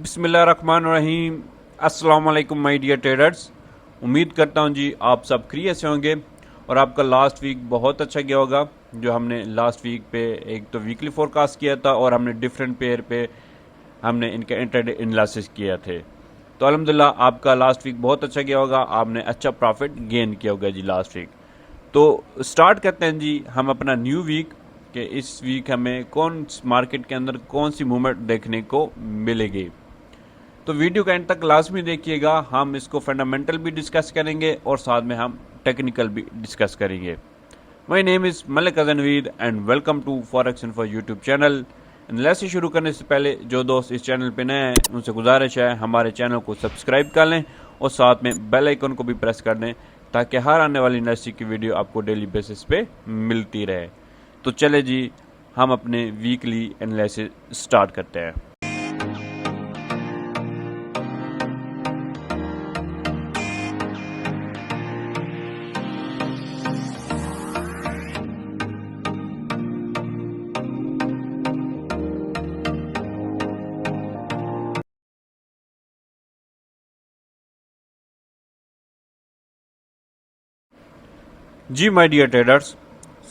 बिस्मिल्लाहिर्रहमानिर्रहीम। अस्सलाम वालेकुम माय डियर ट्रेडर्स। उम्मीद करता हूँ जी आप सब खैरियत से होंगे और आपका लास्ट वीक बहुत अच्छा गया होगा। जो हमने लास्ट वीक पे एक तो वीकली फोरकास्ट किया था और हमने डिफरेंट पेयर पे हमने इनके इंट्राडे एनालिसिस किया थे। तो अल्हम्दुलिल्लाह आपका लास्ट वीक बहुत अच्छा गया होगा, आपने अच्छा प्रॉफिट गेन किया होगा जी लास्ट वीक। तो स्टार्ट करते हैं जी हम अपना न्यू वीक कि इस वीक हमें कौन मार्केट के अंदर कौन सी मूवमेंट देखने को मिलेगी। तो वीडियो का एंड तक लाजमी देखिएगा, हम इसको फंडामेंटल भी डिस्कस करेंगे और साथ में हम टेक्निकल भी डिस्कस करेंगे। My name is Malik Aznaveer and welcome to Forex info YouTube channel. Analysis शुरू करने से पहले जो दोस्त इस चैनल पे नए हैं उनसे गुजारिश है हमारे चैनल को सब्सक्राइब कर लें और साथ में बेल आइकन को भी प्रेस कर दें ताकि हर आने वाली एनालिसिस की वीडियो आपको डेली बेसिस पे मिलती रहे। तो चले जी हम अपने वीकली एनालिसिस स्टार्ट करते हैं। जी माय डियर ट्रेडर्स,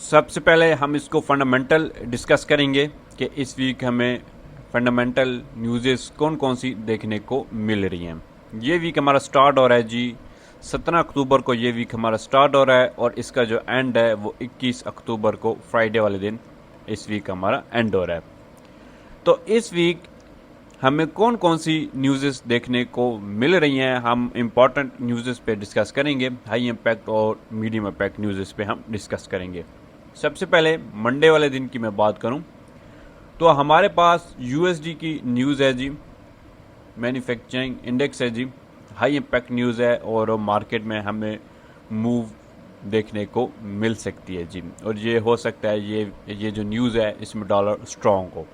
सबसे पहले हम इसको फंडामेंटल डिस्कस करेंगे कि इस वीक हमें फंडामेंटल न्यूज़ेस कौन कौन सी देखने को मिल रही हैं। ये वीक हमारा स्टार्ट हो रहा है जी 17 अक्टूबर को। ये वीक हमारा स्टार्ट हो रहा है और इसका जो एंड है वो 21 अक्टूबर को फ्राइडे वाले दिन इस वीक हमारा एंड हो रहा है। तो इस वीक हमें कौन कौन सी न्यूज़ेस देखने को मिल रही हैं, हम इम्पॉर्टेंट न्यूज़ेस पे डिस्कस करेंगे। हाई इम्पैक्ट और मीडियम इम्पैक्ट न्यूज़ेस पे हम डिस्कस करेंगे। सबसे पहले मंडे वाले दिन की मैं बात करूं तो हमारे पास यूएसडी की न्यूज़ है जी, मैन्युफैक्चरिंग इंडेक्स है जी, हाई इम्पैक्ट न्यूज़ है और मार्केट में हमें मूव देखने को मिल सकती है जी। और ये हो सकता है ये जो न्यूज़ है इसमें डॉलर स्ट्रॉन्ग हो।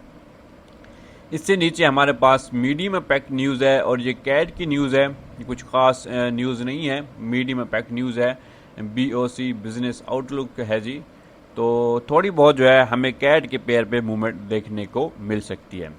इससे नीचे हमारे पास मीडियम इम्पैक्ट न्यूज़ है और ये कैड की न्यूज़ है, ये कुछ खास न्यूज़ नहीं है, मीडियम इम्पैक्ट न्यूज़ है। बीओसी बिजनेस आउटलुक है जी। तो थोड़ी बहुत जो है हमें कैड के पेयर पे मूवमेंट देखने को मिल सकती है।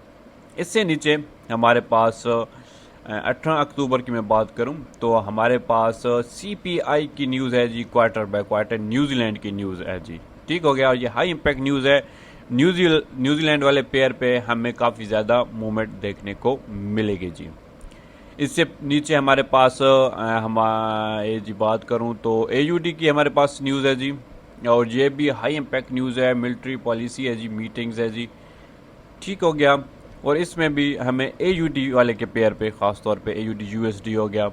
इससे नीचे हमारे पास 18 अक्टूबर की मैं बात करूं तो हमारे पास सीपीआई की न्यूज़ है जी, क्वार्टर बाय क्वार्टर न्यूजीलैंड की न्यूज़ है जी। ठीक हो गया। और ये हाई इम्पैक्ट न्यूज़ है। न्यूजीलैंड वाले पेयर पे हमें काफ़ी ज़्यादा मूवमेंट देखने को मिलेगी जी। इससे नीचे हमारे पास हमारे जी बात करूं तो एयूडी की हमारे पास न्यूज़ है जी और ये भी हाई इम्पैक्ट न्यूज़ है, मिलिट्री पॉलिसी है जी, मीटिंग्स है जी। ठीक हो गया। और इसमें भी हमें एयूडी वाले के पेयर पे ख़ास तौर पे एयूडी यूएसडी हो गया,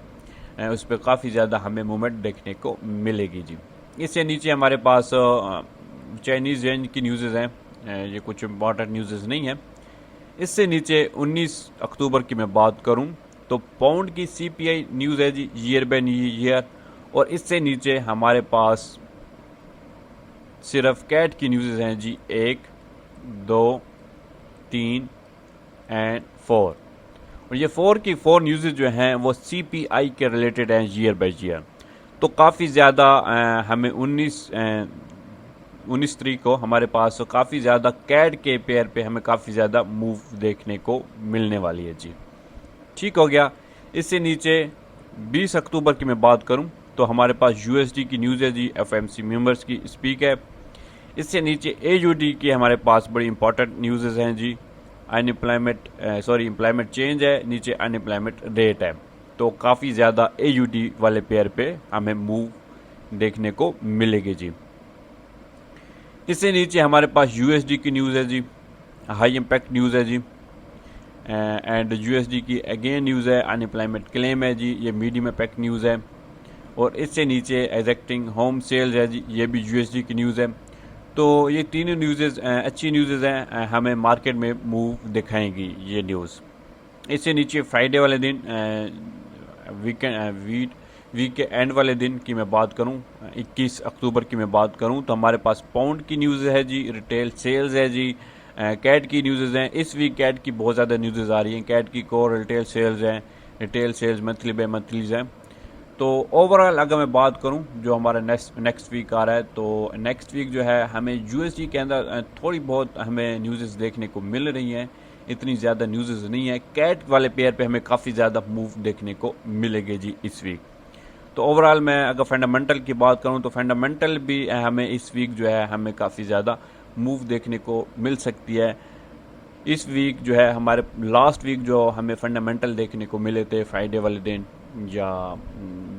उस पर काफ़ी ज़्यादा हमें मूवमेंट देखने को मिलेगी जी। इससे नीचे हमारे पास चाइनीज़ येन की न्यूज़ हैं, ये कुछ इम्पॉर्टेंट न्यूज़ नहीं है। इससे नीचे 19 अक्टूबर की मैं बात करूं तो पाउंड की सीपीआई न्यूज़ है जी, ईयर बाय ईयर। और इससे नीचे हमारे पास सिर्फ कैट की न्यूज़ हैं जी, 1, 2, 3 एंड 4। और ये 4 की 4 न्यूज़ जो हैं वो सीपीआई के रिलेटेड हैं ईयर बाय ईयर। तो काफ़ी ज़्यादा हमें 19 तारीख को हमारे पास काफ़ी ज़्यादा कैड के पेयर पे हमें काफ़ी ज़्यादा मूव देखने को मिलने वाली है जी। ठीक हो गया। इससे नीचे 20 अक्टूबर की मैं बात करूं तो हमारे पास यूएसडी की न्यूज़ है जी, एफएमसी मेंबर्स की स्पीक है। इससे नीचे एयूडी की हमारे पास बड़ी इंपॉर्टेंट न्यूज़ हैं जी, एम्प्लॉयमेंट चेंज है, नीचे अनएम्प्लॉयमेंट रेट है। तो काफ़ी ज़्यादा एयूडी वाले पेयर पे हमें मूव देखने को मिलेगी जी। इससे नीचे हमारे पास यूएसडी की न्यूज़ है जी, हाई इम्पैक्ट न्यूज़ है जी। एंड यूएसडी की अगेन न्यूज़ है, अनएम्प्लॉयमेंट क्लेम है जी, ये मीडियम इम्पैक्ट न्यूज़ है। और इससे नीचे एग्जैक्टिंग होम सेल्स है जी, ये भी यूएसडी की न्यूज़ है। तो ये तीनों न्यूज़ अच्छी न्यूज़ हैं, हमें मार्केट में मूव दिखाएंगी ये न्यूज़। इससे नीचे फ्राइडे वाले दिन वीक के एंड वाले दिन की मैं बात करूं, 21 अक्टूबर की मैं बात करूं तो हमारे पास पाउंड की न्यूज़ है जी, रिटेल सेल्स है जी, कैट की न्यूज़ हैं। इस वीक कैट की बहुत ज़्यादा न्यूज़ आ रही हैं, कैट की कोर रिटेल सेल्स हैं, रिटेल सेल्स मंथली बाय मंथलीज हैं। तो ओवरऑल अगर मैं बात करूं जो हमारा नेक्स्ट वीक आ रहा है तो नेक्स्ट वीक जो है हमें यूएसडी के अंदर थोड़ी बहुत हमें न्यूज़ देखने को मिल रही हैं इतनी ज़्यादा न्यूज़ नहीं है। कैट वाले पेयर पे हमें काफ़ी ज़्यादा मूव देखने को मिलेगी जी इस वीक। तो ओवरऑल मैं अगर फंडामेंटल की बात करूं तो फंडामेंटल भी हमें इस वीक जो है हमें काफ़ी ज़्यादा मूव देखने को मिल सकती है। इस वीक जो है हमारे लास्ट वीक जो हमें फंडामेंटल देखने को मिले थे फ्राइडे वाले दिन या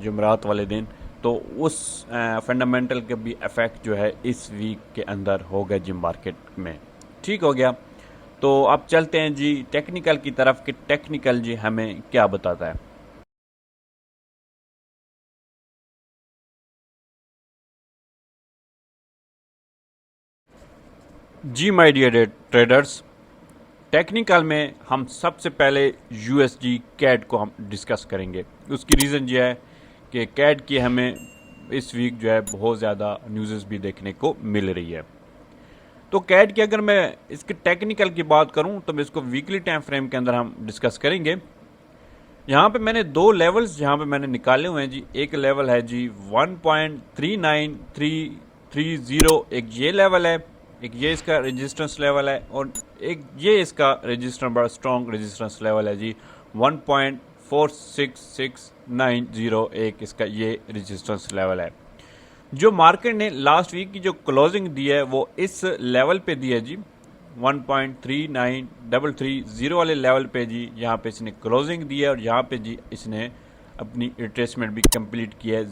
जुमरात वाले दिन, तो उस फंडामेंटल के भी इफेक्ट जो है इस वीक के अंदर हो गया जी मार्केट में। ठीक हो गया। तो अब चलते हैं जी टेक्निकल की तरफ कि टेक्निकल जी हमें क्या बताता है। जी माय डियर ट्रेडर्स, टेक्निकल में हम सबसे पहले यूएसडी कैड को हम डिस्कस करेंगे। उसकी रीज़न ये है कि कैड की हमें इस वीक जो है बहुत ज़्यादा न्यूज़ भी देखने को मिल रही है। तो कैड की अगर मैं इसके टेक्निकल की बात करूं तो मैं इसको वीकली टाइम फ्रेम के अंदर हम डिस्कस करेंगे। यहाँ पे मैंने दो लेवल्स यहाँ पे मैंने निकाले हुए हैं जी। एक लेवल है जी 1.39330, एक ये लेवल है, एक ये इसका रेजिस्टेंस लेवल है, और एक ये इसका रेजिस्टेंस बड़ा स्ट्रॉन्ग रेजिस्टेंस लेवल है जी 1.46690, एक इसका ये रेजिस्टेंस लेवल है। जो मार्केट ने लास्ट वीक की जो क्लोजिंग दी है वो इस लेवल पे दी है जी 1.39330 वाले लेवल पे जी। यहाँ पे इसने क्लोजिंग दी है और यहाँ पे जी इसने अपनी रिट्रेसमेंट भी कंप्लीट की है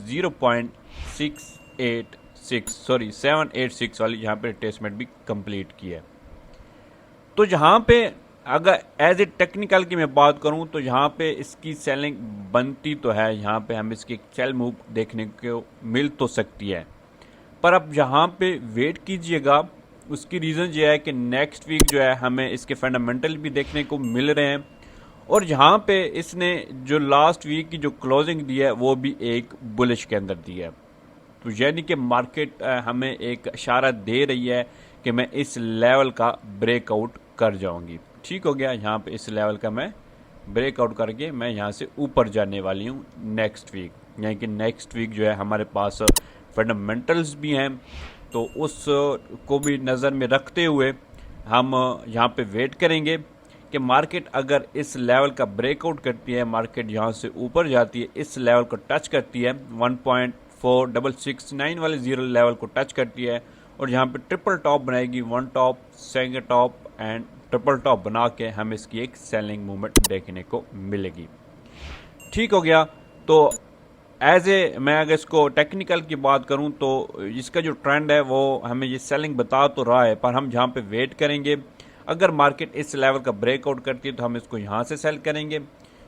786 वाली यहाँ पे रिट्रेसमेंट भी कंप्लीट की है। तो यहाँ पे अगर एज ए टेक्निकल की मैं बात करूँ तो यहाँ पे इसकी सेलिंग बनती तो है, यहाँ पे हमें इसकी सेल मूव देखने को मिल तो सकती है, पर अब यहाँ पे वेट कीजिएगा। उसकी रीज़न ये है कि नेक्स्ट वीक जो है हमें इसके फंडामेंटल भी देखने को मिल रहे हैं, और यहाँ पे इसने जो लास्ट वीक की जो क्लोजिंग दी है वो भी एक बुलिश के अंदर दी है। तो यानी कि मार्केट हमें एक इशारा दे रही है कि मैं इस लेवल का ब्रेकआउट कर जाऊंगी। ठीक हो गया। यहाँ पे इस लेवल का मैं ब्रेकआउट करके मैं यहाँ से ऊपर जाने वाली हूँ नेक्स्ट वीक। यानी कि नेक्स्ट वीक जो है हमारे पास फंडामेंटल्स भी हैं, तो उस को भी नज़र में रखते हुए हम यहाँ पे वेट करेंगे कि मार्केट अगर इस लेवल का ब्रेकआउट करती है, मार्केट यहाँ से ऊपर जाती है, इस लेवल को टच करती है 1.4669 वाले जीरो लेवल को टच करती है, और यहाँ पे ट्रिपल टॉप बनाएगी, one top, second top and triple top बना के हमें इसकी एक सेलिंग मूवमेंट देखने को मिलेगी। ठीक हो गया। तो एज ए मैं अगर इसको टेक्निकल की बात करूं तो इसका जो ट्रेंड है वो हमें ये सेलिंग बता तो रहा है, पर हम जहाँ पे वेट करेंगे अगर मार्केट इस लेवल का ब्रेकआउट करती है तो हम इसको यहाँ से सेल करेंगे,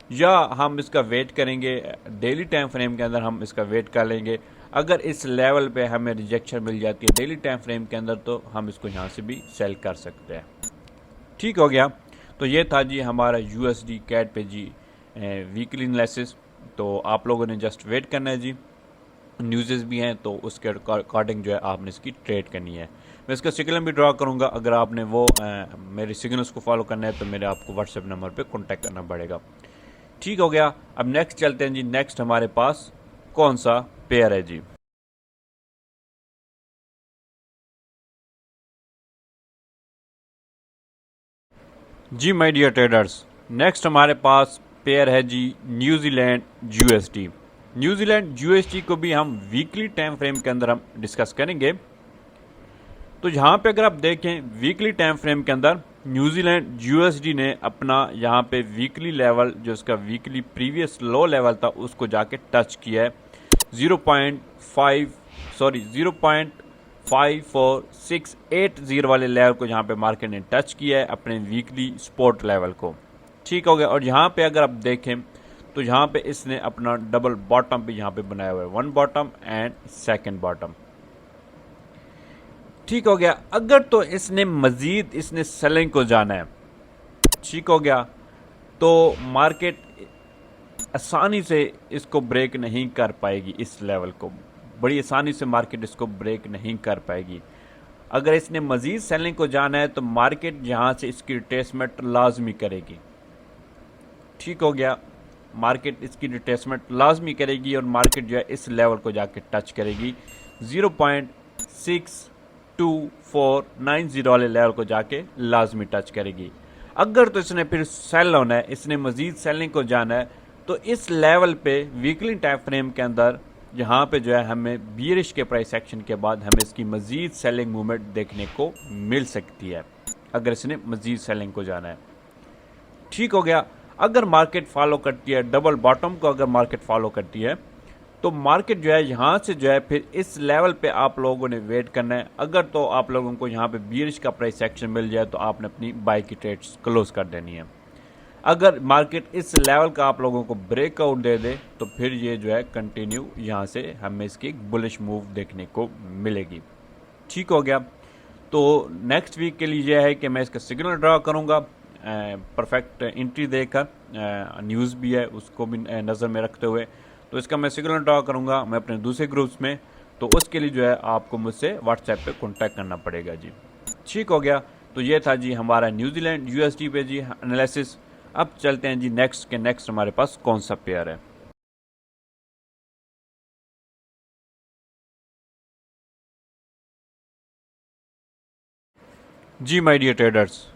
या हम इसका वेट करेंगे डेली टाइम फ्रेम के अंदर हम इसका वेट कर लेंगे। अगर इस लेवल पे हमें रिजेक्शन मिल जाती है डेली टाइम फ्रेम के अंदर तो हम इसको यहाँ से भी सेल कर सकते हैं। ठीक हो गया। तो ये था जी हमारा यूएसडी कैट पे जी वीकली एनालिसिस। तो आप लोगों ने जस्ट वेट करना है जी, न्यूज़ भी हैं तो उसके अकॉर्डिंग जो है आपने इसकी ट्रेड करनी है। मैं इसका सिग्नल भी ड्रॉ करूंगा, अगर आपने वो मेरे सिग्नल्स को फॉलो करना है तो मेरे आपको व्हाट्सएप नंबर पे कांटेक्ट करना पड़ेगा। ठीक हो गया। अब नेक्स्ट चलते हैं जी। नेक्स्ट हमारे पास कौन सा पेयर है जी। जी माय डियर ट्रेडर्स, नेक्स्ट हमारे पास पेयर है जी न्यूजीलैंड यूएसडी। न्यूजीलैंड यूएसडी को भी हम वीकली टाइम फ्रेम के अंदर हम डिस्कस करेंगे। तो यहाँ पे अगर आप देखें वीकली टाइम फ्रेम के अंदर न्यूजीलैंड यूएसडी ने अपना यहाँ पे वीकली लेवल जो इसका वीकली प्रीवियस लो लेवल था उसको जाके टच किया है 0.5480 वाले लेवल को यहाँ पे मार्केट ने टच किया है अपने वीकली स्पॉट लेवल को। ठीक हो गया। और यहाँ पे अगर आप देखें तो यहाँ पे इसने अपना डबल बॉटम भी यहाँ पे बनाया हुआ है, one bottom and second bottom. ठीक हो गया। अगर तो इसने मजीद इसने सेलिंग को जाना है, ठीक हो गया, तो मार्केट आसानी से इसको ब्रेक नहीं कर पाएगी। इस लेवल को बड़ी आसानी से मार्केट इसको ब्रेक नहीं कर पाएगी। अगर इसने मजीद सेलिंग को जाना है तो मार्केट यहाँ से इसकी रिट्रेसमेंट लाजमी करेगी। ठीक हो गया। मार्केट इसकी रिट्रेसमेंट लाजमी करेगी और मार्केट जो है इस लेवल को जाके टच करेगी 0.62490 वाले लेवल को जाके लाजमी टच करेगी। अगर तो इसने फिर सेल होना है, इसने मजीद सेलिंग को जाना है, तो इस लेवल पे वीकली टाइम फ्रेम के अंदर यहाँ पे जो है हमें बियरिश के प्राइस एक्शन के बाद हमें इसकी मजीद सेलिंग मूवमेंट देखने को मिल सकती है, अगर इसने मजीद सेलिंग को जाना है। ठीक हो गया। अगर मार्केट फॉलो करती है डबल बॉटम को, अगर मार्केट फॉलो करती है तो मार्केट जो है यहाँ से जो है फिर इस लेवल पे आप लोगों ने वेट करना है। अगर तो आप लोगों को यहाँ पे बियरिश का प्राइस एक्शन मिल जाए तो आपने अपनी बाई की ट्रेड्स क्लोज कर देनी है। अगर मार्केट इस लेवल का आप लोगों को ब्रेकआउट दे दे तो फिर ये जो है कंटिन्यू यहाँ से हमें इसकी बुलिश मूव देखने को मिलेगी। ठीक हो गया। तो नेक्स्ट वीक के लिए यह है कि मैं इसका सिग्नल ड्रा करूँगा परफेक्ट एंट्री देकर, न्यूज़ भी है उसको भी नज़र में रखते हुए। तो इसका मैं सिग्नल ड्रा करूँगा मैं अपने दूसरे ग्रुप्स में, तो उसके लिए जो है आपको मुझसे व्हाट्सएप पे कांटेक्ट करना पड़ेगा जी। ठीक हो गया। तो ये था जी हमारा न्यूजीलैंड यूएसडी पे जी एनालिसिस। अब चलते हैं जी नेक्स्ट के नेक्स्ट हमारे पास कौन सा पेयर है। जी माय डियर ट्रेडर्स,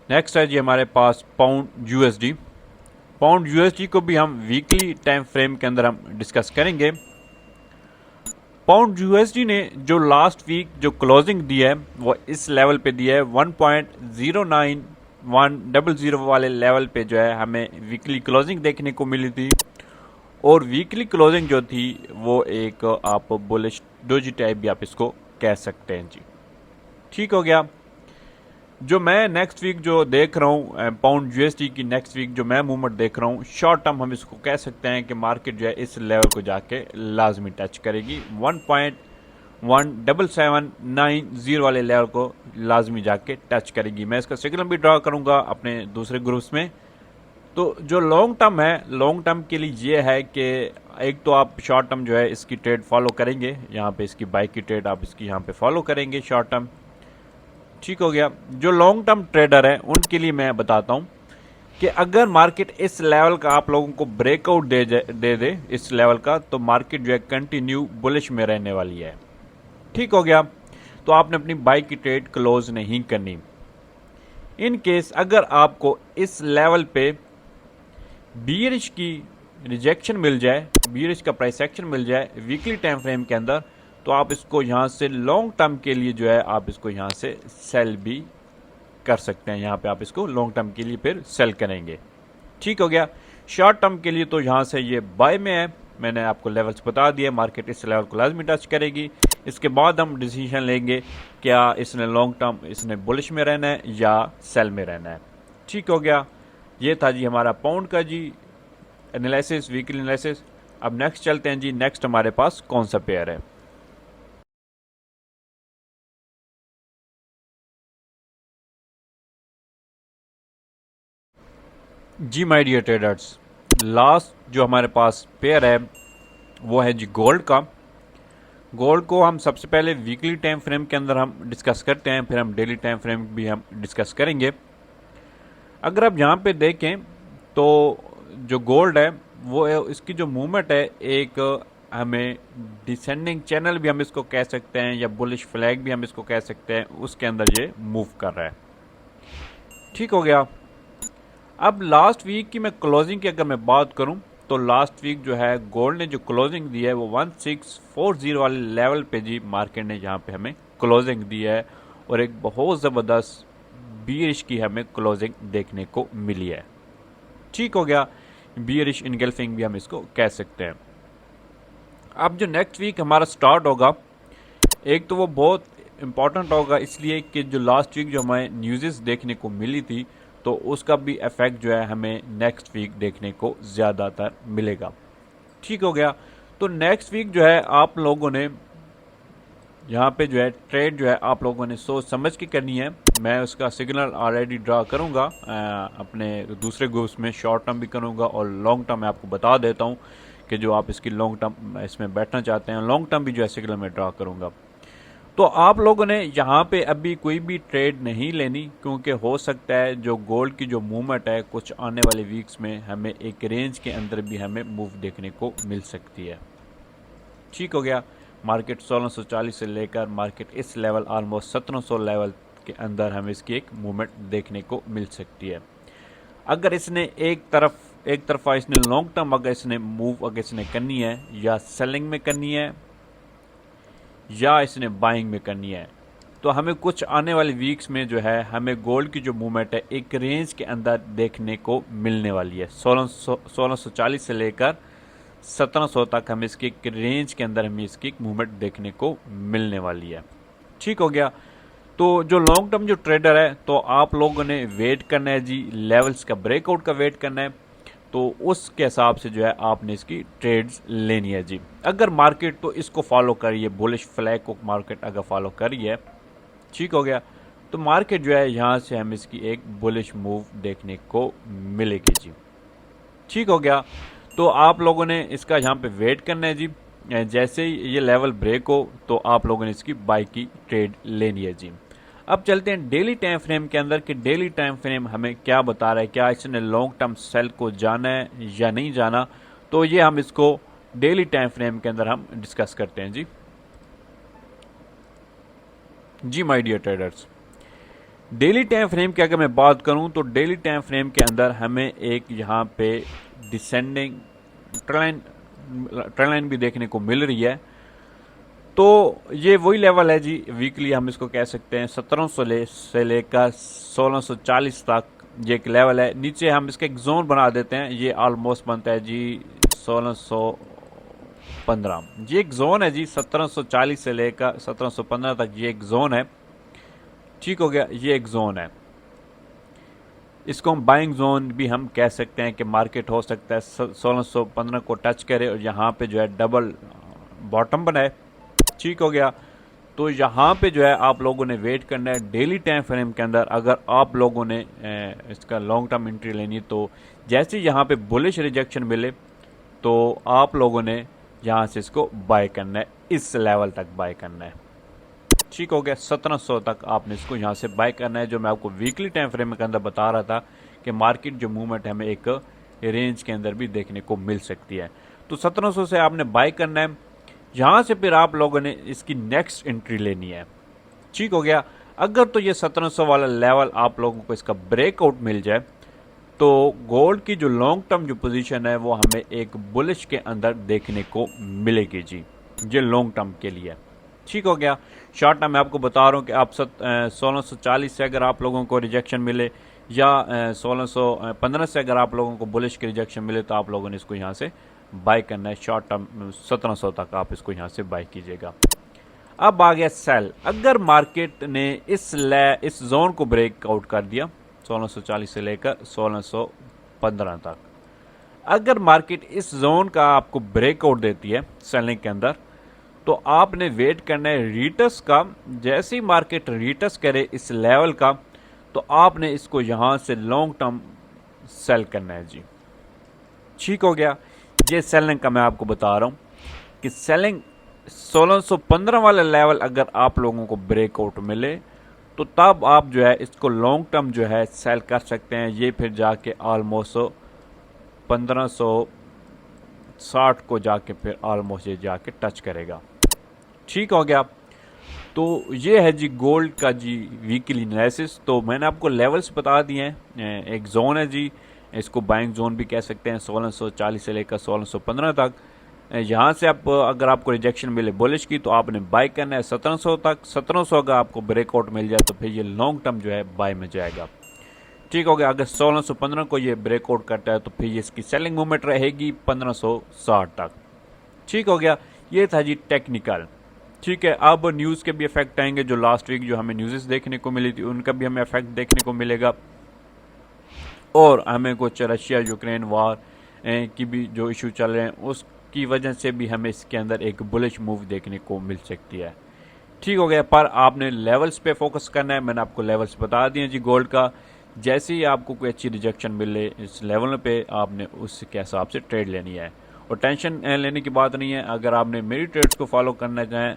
नेक्स्ट है जी हमारे पास पाउंड यूएसडी। पाउंड यूएसडी को भी हम वीकली टाइम फ्रेम के अंदर हम डिस्कस करेंगे। पाउंड यूएसडी ने जो लास्ट वीक जो क्लोजिंग दी है वो इस लेवल पे दी है 1.09100 वाले लेवल पे जो है हमें वीकली क्लोजिंग देखने को मिली थी। और वीकली क्लोजिंग जो थी वो एक आप बुलिश डोजी टाइप भी आप इसको कह सकते हैं जी। ठीक हो गया। जो मैं नेक्स्ट वीक जो देख रहा हूँ पाउंड यूएसडी की नेक्स्ट वीक जो मैं मूवमेंट देख रहा हूँ, शॉर्ट टर्म हम इसको कह सकते हैं कि मार्केट जो है इस लेवल को जाके लाजमी टच करेगी। 1.17790 वाले लेवल को लाजमी जाके टच करेगी। मैं इसका सिग्नल भी ड्रा करूँगा अपने दूसरे ग्रुप्स में। तो जो लॉन्ग टर्म है, लॉन्ग टर्म के लिए ये है कि एक तो आप शॉर्ट टर्म जो है इसकी ट्रेड फॉलो करेंगे, यहाँ पे इसकी बाई की ट्रेड आप इसकी यहाँ पे फॉलो करेंगे शॉर्ट टर्म। ठीक हो गया। जो लॉन्ग टर्म ट्रेडर है उनके लिए मैं बताता हूं कि अगर मार्केट इस लेवल का आप लोगों को ब्रेकआउट दे दे इस लेवल का, तो मार्केट जो है कंटिन्यू बुलिश में रहने वाली है। ठीक हो गया। तो आपने अपनी बाई की ट्रेड क्लोज नहीं करनी। इन केस अगर आपको इस लेवल पे बियरिश की रिजेक्शन मिल जाए, बियरिश का प्राइस एक्शन मिल जाए वीकली टाइम फ्रेम के अंदर, तो आप इसको यहाँ से लॉन्ग टर्म के लिए जो है आप इसको यहाँ से सेल भी कर सकते हैं। यहाँ पे आप इसको लॉन्ग टर्म के लिए फिर सेल करेंगे। ठीक हो गया। शॉर्ट टर्म के लिए तो यहाँ से ये बाय में है, मैंने आपको लेवल्स बता दिए, मार्केट इस लेवल को लाजमी टच करेगी। इसके बाद हम डिसीजन लेंगे क्या इसने लॉन्ग टर्म इसने बुलिश में रहना है या सेल में रहना है। ठीक हो गया। ये था जी हमारा पाउंड का जी एनालिसिस, वीकली एनालिसिस। अब नेक्स्ट चलते हैं जी, नेक्स्ट हमारे पास कौन सा पेयर है। जी माय डियर ट्रेडर्स, लास्ट जो हमारे पास पेयर है वो है जी गोल्ड का। गोल्ड को हम सबसे पहले वीकली टाइम फ्रेम के अंदर हम डिस्कस करते हैं, फिर हम डेली टाइम फ्रेम भी हम डिस्कस करेंगे। अगर आप यहाँ पे देखें तो जो गोल्ड है वो है, इसकी जो मूवमेंट है एक हमें डिसेंडिंग चैनल भी हम इसको कह सकते हैं या बुलिश फ्लैग भी हम इसको कह सकते हैं, उसके अंदर ये मूव कर रहा है। ठीक हो गया। अब लास्ट वीक की मैं क्लोजिंग की अगर मैं बात करूं तो लास्ट वीक जो है गोल्ड ने जो क्लोजिंग दी है वो 1640 वाले लेवल पे जी मार्केट ने यहाँ पे हमें क्लोजिंग दी है और एक बहुत ज़बरदस्त बियरिश की हमें क्लोजिंग देखने को मिली है। ठीक हो गया। बियरिश इनगल्फिंग भी हम इसको कह सकते हैं। अब जो नेक्स्ट वीक हमारा स्टार्ट होगा, एक तो वो बहुत इम्पॉर्टेंट होगा इसलिए कि जो लास्ट वीक जो हमें न्यूज़ देखने को मिली थी तो उसका भी इफेक्ट जो है हमें नेक्स्ट वीक देखने को ज़्यादातर मिलेगा। ठीक हो गया। तो नेक्स्ट वीक जो है आप लोगों ने यहाँ पे जो है ट्रेड जो है आप लोगों ने सोच समझ के करनी है। मैं उसका सिग्नल ऑलरेडी ड्रा करूँगा अपने दूसरे ग्रुप्स में, शॉर्ट टर्म भी करूँगा और लॉन्ग टर्म मैं आपको बता देता हूँ कि जो आप इसकी लॉन्ग टर्म इसमें बैठना चाहते हैं, लॉन्ग टर्म भी जो है सिग्नल में ड्रा करूँगा। तो आप लोगों ने यहाँ पे अभी कोई भी ट्रेड नहीं लेनी, क्योंकि हो सकता है जो गोल्ड की जो मूवमेंट है कुछ आने वाले वीक्स में हमें एक रेंज के अंदर भी हमें मूव देखने को मिल सकती है। ठीक हो गया। मार्केट 1640 से लेकर मार्केट इस लेवल ऑलमोस्ट 1700 लेवल के अंदर हमें इसकी एक मूवमेंट देखने को मिल सकती है। अगर इसने एक तरफा इसने लॉन्ग टर्म अगर इसने मूव अगर इसने करनी है या सेलिंग में करनी है या इसने बाइंग में करनी है, तो हमें कुछ आने वाले वीक्स में जो है हमें गोल्ड की जो मूवमेंट है एक रेंज के अंदर देखने को मिलने वाली है। 1640 से लेकर 1700 तक हमें इसकी एक रेंज के अंदर हमें इसकी एक मूवमेंट देखने को मिलने वाली है। ठीक हो गया। तो जो लॉन्ग टर्म जो ट्रेडर है, तो आप लोगों ने वेट करना है जी, लेवल्स का ब्रेकआउट का वेट करना है, तो उसके हिसाब से जो है आपने इसकी ट्रेड्स लेनी है जी। अगर मार्केट तो इसको फॉलो करिए, बुलिश फ्लैग को मार्केट अगर फॉलो करिए, ठीक हो गया, तो मार्केट जो है यहाँ से हम इसकी एक बुलिश मूव देखने को मिलेगी जी। ठीक हो गया। तो आप लोगों ने इसका यहाँ पे वेट करना है जी। जैसे ही ये लेवल ब्रेक हो तो आप लोगों ने इसकी बाई की ट्रेड लेनी है जी। अब चलते हैं डेली टाइम फ्रेम के अंदर कि डेली टाइम फ्रेम हमें क्या बता रहा है, क्या इसने लॉन्ग टर्म सेल को जाना है या नहीं जाना। तो ये हम इसको डेली टाइम फ्रेम के अंदर हम डिस्कस करते हैं जी my dear traders. Daily time frame की अगर मैं बात करूं तो डेली टाइम फ्रेम के अंदर हमें एक यहाँ पे डिसेंडिंग ट्रेंड लाइन भी देखने को मिल रही है। तो ये वही लेवल है जी, वीकली हम इसको कह सकते हैं 1700 से लेकर 1640 तक ये एक लेवल है। नीचे हम इसका एक जोन बना देते हैं, ये ऑलमोस्ट बनता है जी 1615। ये एक जोन है जी, 1740 से लेकर 1715 तक ये एक जोन है। ठीक हो गया, ये एक जोन है, इसको हम बाइंग जोन भी हम कह सकते हैं कि मार्केट हो सकता है 1615 को टच करे और यहाँ पे जो है डबल बॉटम बनाए। ठीक हो गया। तो यहाँ पे जो है आप लोगों ने वेट करना है डेली टाइम फ्रेम के अंदर। अगर आप लोगों ने इसका लॉन्ग टर्म एंट्री लेनी है तो जैसे यहाँ पे बुलिश रिजेक्शन मिले तो आप लोगों ने यहाँ से इसको बाय करना है, इस लेवल तक बाय करना है। ठीक हो गया, 1700 तक आपने इसको यहाँ से बाय करना है। जो मैं आपको वीकली टाइम फ्रेम के अंदर बता रहा था कि मार्केट जो मूवमेंट हमें एक रेंज के अंदर भी देखने को मिल सकती है। तो 1700 से आपने बाय करना है, यहाँ से फिर आप लोगों ने इसकी नेक्स्ट एंट्री लेनी है। ठीक हो गया। अगर तो ये 1700 वाला लेवल आप लोगों को इसका ब्रेकआउट मिल जाए तो गोल्ड की जो लॉन्ग टर्म जो पोजीशन है वो हमें एक बुलिश के अंदर देखने को मिलेगी जी, ये लॉन्ग टर्म के लिए। ठीक हो गया। शॉर्ट टर्म मैं आपको बता रहा हूँ कि आप 1640 से अगर आप लोगों को रिजेक्शन मिले या 1615 से अगर आप लोगों को बुलिश की रिजेक्शन मिले तो आप लोगों ने इसको यहाँ से बाय करना है। शॉर्ट टर्म 1700 तक आप इसको यहाँ से बाय कीजिएगा। अब आ गया सेल। अगर मार्केट ने इस जोन को ब्रेकआउट कर दिया 1640 से लेकर 1615 तक, अगर मार्केट इस जोन का आपको ब्रेकआउट देती है सेलिंग के अंदर तो आपने वेट करना है रीटस का। जैसे ही मार्केट रीटस करे इस लेवल का तो आपने इसको यहां से लॉन्ग टर्म सेल करना है जी। ठीक हो गया। ये सेलिंग का मैं आपको बता रहा हूं कि सेलिंग 1615 वाला लेवल अगर आप लोगों को ब्रेकआउट मिले तो तब आप जो है इसको लॉन्ग टर्म जो है सेल कर सकते हैं। ये फिर जाके ऑलमोस्ट 1560 को जाके फिर ऑलमोस्ट ये जाके टच करेगा। ठीक हो गया। तो ये है जी गोल्ड का जी वीकली एनालिसिस। तो मैंने आपको लेवल्स बता दिए हैं। एक जोन है जी, इसको बाइंग जोन भी कह सकते हैं 1640 से लेकर 1615 तक। यहाँ से आप अगर आपको रिजेक्शन मिले बुलिश की तो आपने बाय करना है 1700 तक। 1700 अगर आपको ब्रेकआउट मिल जाए तो फिर ये लॉन्ग टर्म जो है बाय में जाएगा। ठीक हो गया। अगर 1615 को ये ब्रेकआउट करता है तो फिर इसकी सेलिंग मूवमेंट रहेगी 1560 तक। ठीक हो गया। ये था जी टेक्निकल। ठीक है। अब न्यूज़ के भी इफेक्ट आएंगे। जो लास्ट वीक जो हमें न्यूज़ देखने को मिली थी उनका भी हमें इफेक्ट देखने को मिलेगा, और हमें कुछ रशिया यूक्रेन वार की भी जो इशू चल रहे हैं उसकी वजह से भी हमें इसके अंदर एक बुलिश मूव देखने को मिल सकती है। ठीक हो गया। पर आपने लेवल्स पे फोकस करना है। मैंने आपको लेवल्स बता दिए जी गोल्ड का। जैसे ही आपको कोई अच्छी रिजेक्शन मिले इस लेवल पे आपने उसके हिसाब से ट्रेड लेनी है, और टेंशन लेने की बात नहीं है। अगर आपने मेरी ट्रेड्स को फॉलो करना चाहें,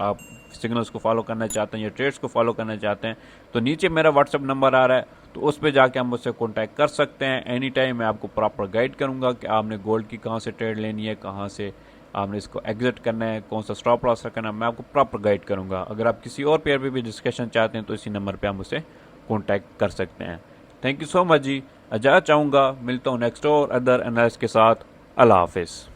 आप सिग्नल्स को फॉलो करना चाहते हैं या ट्रेड्स को फॉलो करना चाहते हैं तो नीचे मेरा व्हाट्सएप नंबर आ रहा है, तो उस पर जाके हम मुझसे कॉन्टैक्ट कर सकते हैं एनी टाइम। मैं आपको प्रॉपर गाइड करूंगा कि आपने गोल्ड की कहाँ से ट्रेड लेनी है, कहाँ से आपने इसको एग्जिट करना है, कौन सा स्टॉप लॉस रखना है, मैं आपको प्रॉपर गाइड करूंगा। अगर आप किसी और पेयर पे भी डिस्कशन चाहते हैं तो इसी नंबर पे आप मुझसे कॉन्टैक्ट कर सकते हैं। थैंक यू सो मच जी। इजाज़त चाहूँगा, मिलता हूँ नेक्स्ट और अदर एनालिस्ट के साथ। अल्लाह हाफिज़।